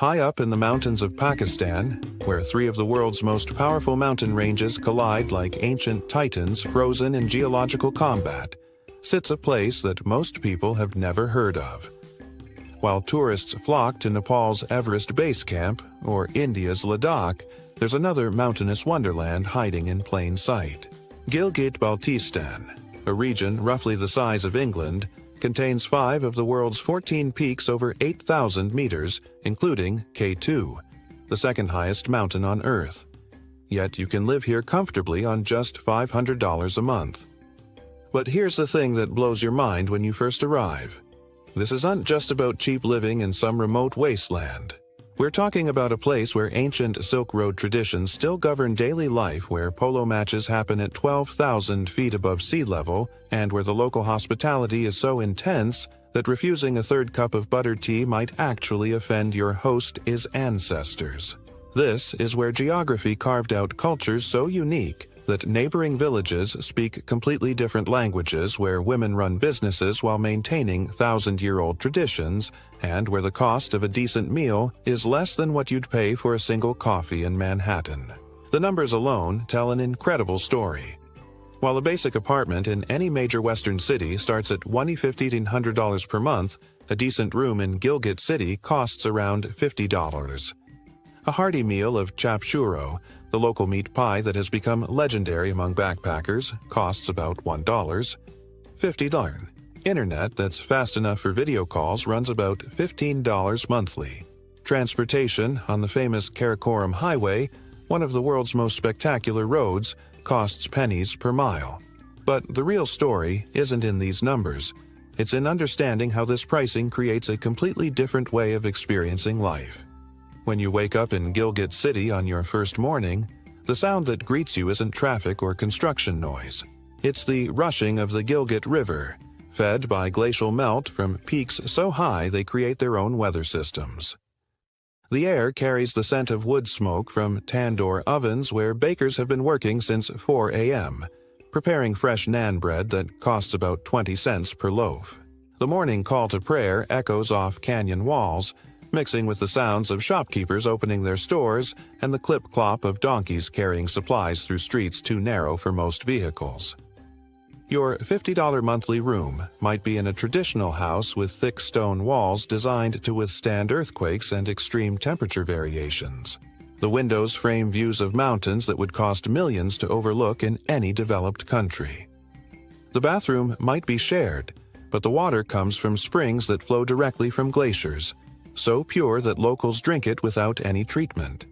High up in the mountains of Pakistan, where three of the world's most powerful mountain ranges collide like ancient titans frozen in geological combat, sits a place that most people have never heard of. While tourists flock to Nepal's Everest Base Camp or India's Ladakh, there's another mountainous wonderland hiding in plain sight. Gilgit-Baltistan, a region roughly the size of England, contains 5 of the world's 14 peaks over 8,000 meters, including K2, the second highest mountain on Earth. Yet you can live here comfortably on just $500 a month. But here's the thing that blows your mind when you first arrive. This isn't just about cheap living in some remote wasteland. We're talking about a place where ancient Silk Road traditions still govern daily life, where polo matches happen at 12,000 feet above sea level, and where the local hospitality is so intense that refusing a third cup of buttered tea might actually offend your host's ancestors. This is where geography carved out cultures so unique that neighboring villages speak completely different languages, where women run businesses while maintaining thousand-year-old traditions, and where the cost of a decent meal is less than what you'd pay for a single coffee in Manhattan. The numbers alone tell an incredible story. While a basic apartment in any major Western city starts at $1,500 per month, a decent room in Gilgit City costs around $50. A hearty meal of chap churro, the local meat pie that has become legendary among backpackers, costs about $1. $50. Internet that's fast enough for video calls runs about $15 monthly. Transportation on the famous Karakoram Highway, one of the world's most spectacular roads, costs pennies per mile. But the real story isn't in these numbers. It's in understanding how this pricing creates a completely different way of experiencing life. When you wake up in Gilgit City on your first morning, the sound that greets you isn't traffic or construction noise. It's the rushing of the Gilgit River, fed by glacial melt from peaks so high they create their own weather systems. The air carries the scent of wood smoke from tandoor ovens where bakers have been working since 4 a.m., preparing fresh naan bread that costs about 20 cents per loaf. The morning call to prayer echoes off canyon walls, mixing with the sounds of shopkeepers opening their stores and the clip-clop of donkeys carrying supplies through streets too narrow for most vehicles. Your $50 monthly room might be in a traditional house with thick stone walls designed to withstand earthquakes and extreme temperature variations. The windows frame views of mountains that would cost millions to overlook in any developed country. The bathroom might be shared, but the water comes from springs that flow directly from glaciers, so pure that locals drink it without any treatment.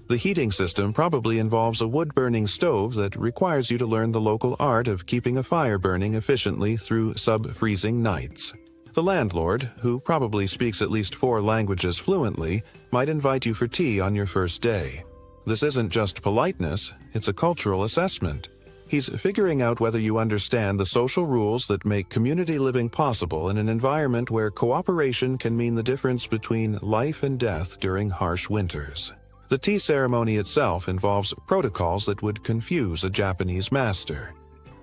The heating system probably involves a wood-burning stove that requires you to learn the local art of keeping a fire burning efficiently through sub-freezing nights. The landlord, who probably speaks at least 4 languages fluently, might invite you for tea on your first day. This isn't just politeness, it's a cultural assessment. He's figuring out whether you understand the social rules that make community living possible in an environment where cooperation can mean the difference between life and death during harsh winters. The tea ceremony itself involves protocols that would confuse a Japanese master.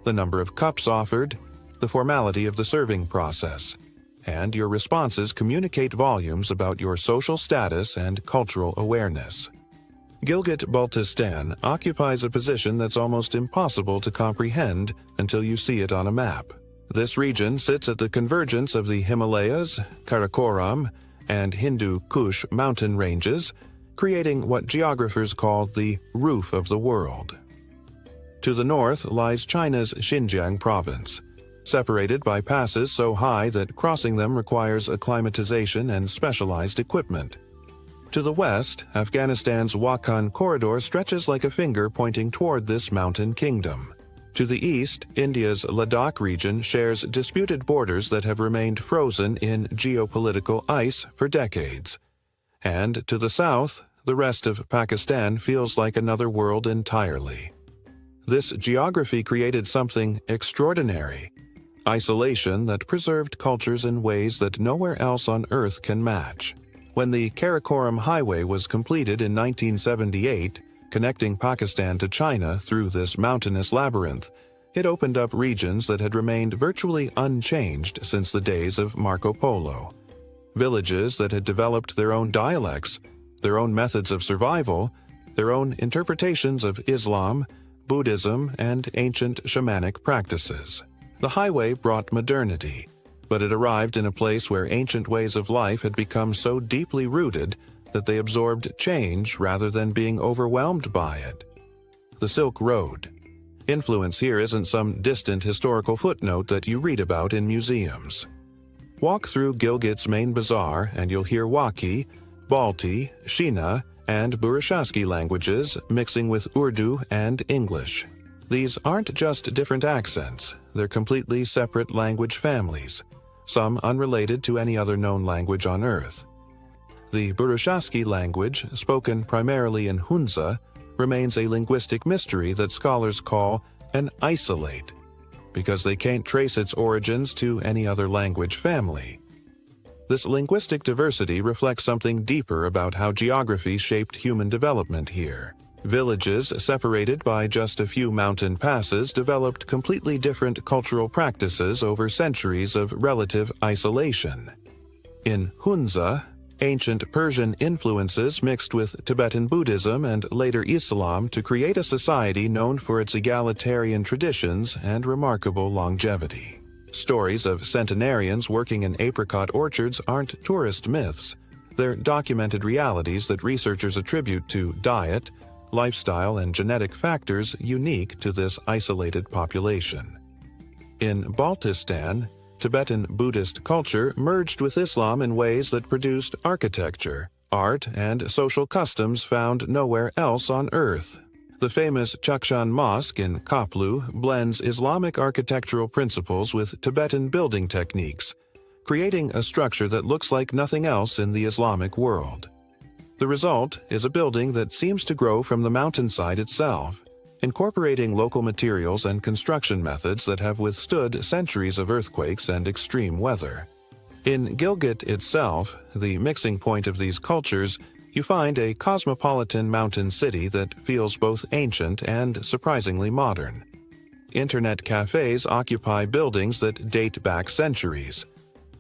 The number of cups offered, the formality of the serving process, and your responses communicate volumes about your social status and cultural awareness. Gilgit-Baltistan occupies a position that's almost impossible to comprehend until you see it on a map. This region sits at the convergence of the Himalayas, Karakoram, and Hindu Kush mountain ranges, creating what geographers call the roof of the world. To the north lies China's Xinjiang province, separated by passes so high that crossing them requires acclimatization and specialized equipment. To the west, Afghanistan's Wakhan corridor stretches like a finger pointing toward this mountain kingdom. To the east, India's Ladakh region shares disputed borders that have remained frozen in geopolitical ice for decades. And to the south, the rest of Pakistan feels like another world entirely. This geography created something extraordinary: isolation that preserved cultures in ways that nowhere else on Earth can match. When the Karakoram Highway was completed in 1978, connecting Pakistan to China through this mountainous labyrinth, it opened up regions that had remained virtually unchanged since the days of Marco Polo. Villages that had developed their own dialects, their own methods of survival, their own interpretations of Islam, Buddhism, and ancient shamanic practices. The highway brought modernity, but it arrived in a place where ancient ways of life had become so deeply rooted that they absorbed change rather than being overwhelmed by it. The Silk Road. Influence here isn't some distant historical footnote that you read about in museums. Walk through Gilgit's main bazaar and you'll hear Wakhi, Balti, Shina, and Burushaski languages mixing with Urdu and English. These aren't just different accents, they're completely separate language families, some unrelated to any other known language on Earth. The Burushaski language, spoken primarily in Hunza, remains a linguistic mystery that scholars call an isolate, because they can't trace its origins to any other language family. This linguistic diversity reflects something deeper about how geography shaped human development here. Villages separated by just a few mountain passes developed completely different cultural practices over centuries of relative isolation. In Hunza, ancient Persian influences mixed with Tibetan Buddhism and later Islam to create a society known for its egalitarian traditions and remarkable longevity. Stories of centenarians working in apricot orchards aren't tourist myths. They're documented realities that researchers attribute to diet, lifestyle, and genetic factors unique to this isolated population. In Baltistan, Tibetan Buddhist culture merged with Islam in ways that produced architecture, art, and social customs found nowhere else on Earth. The famous Chakshan Mosque in Kaplu blends Islamic architectural principles with Tibetan building techniques, creating a structure that looks like nothing else in the Islamic world. The result is a building that seems to grow from the mountainside itself, incorporating local materials and construction methods that have withstood centuries of earthquakes and extreme weather. In Gilgit itself, the mixing point of these cultures, you find a cosmopolitan mountain city that feels both ancient and surprisingly modern. Internet cafes occupy buildings that date back centuries.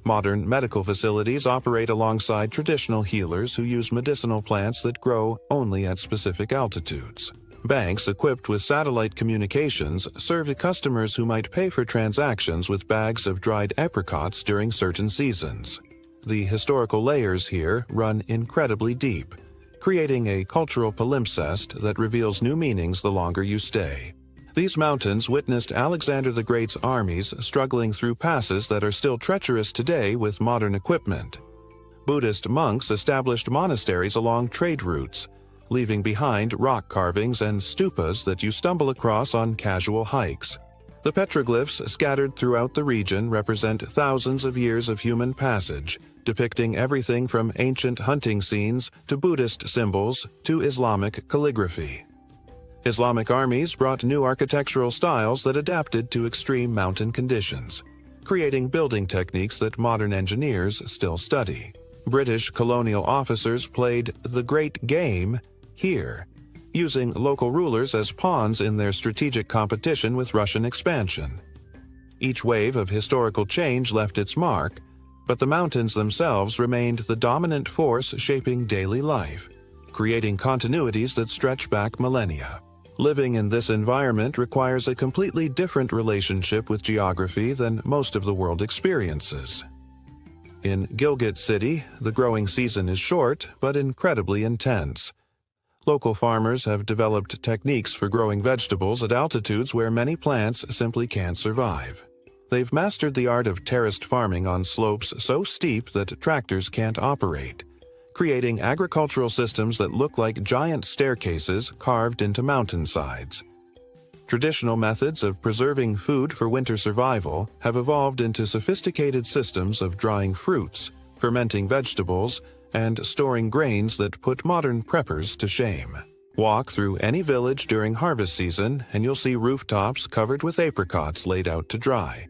Modern medical facilities operate alongside traditional healers who use medicinal plants that grow only at specific altitudes. Banks equipped with satellite communications serve customers who might pay for transactions with bags of dried apricots during certain seasons. The historical layers here run incredibly deep, creating a cultural palimpsest that reveals new meanings the longer you stay. These mountains witnessed Alexander the Great's armies struggling through passes that are still treacherous today with modern equipment. Buddhist monks established monasteries along trade routes, leaving behind rock carvings and stupas that you stumble across on casual hikes. The petroglyphs scattered throughout the region represent thousands of years of human passage, depicting everything from ancient hunting scenes to Buddhist symbols to Islamic calligraphy. Islamic armies brought new architectural styles that adapted to extreme mountain conditions, creating building techniques that modern engineers still study. British colonial officers played the Great Game here, using local rulers as pawns in their strategic competition with Russian expansion. Each wave of historical change left its mark, but the mountains themselves remained the dominant force shaping daily life, creating continuities that stretch back millennia. Living in this environment requires a completely different relationship with geography than most of the world experiences. In Gilgit City, the growing season is short but incredibly intense. Local farmers have developed techniques for growing vegetables at altitudes where many plants simply can't survive. They've mastered the art of terraced farming on slopes so steep that tractors can't operate, creating agricultural systems that look like giant staircases carved into mountainsides. Traditional methods of preserving food for winter survival have evolved into sophisticated systems of drying fruits, fermenting vegetables, and storing grains that put modern preppers to shame. Walk through any village during harvest season and you'll see rooftops covered with apricots laid out to dry,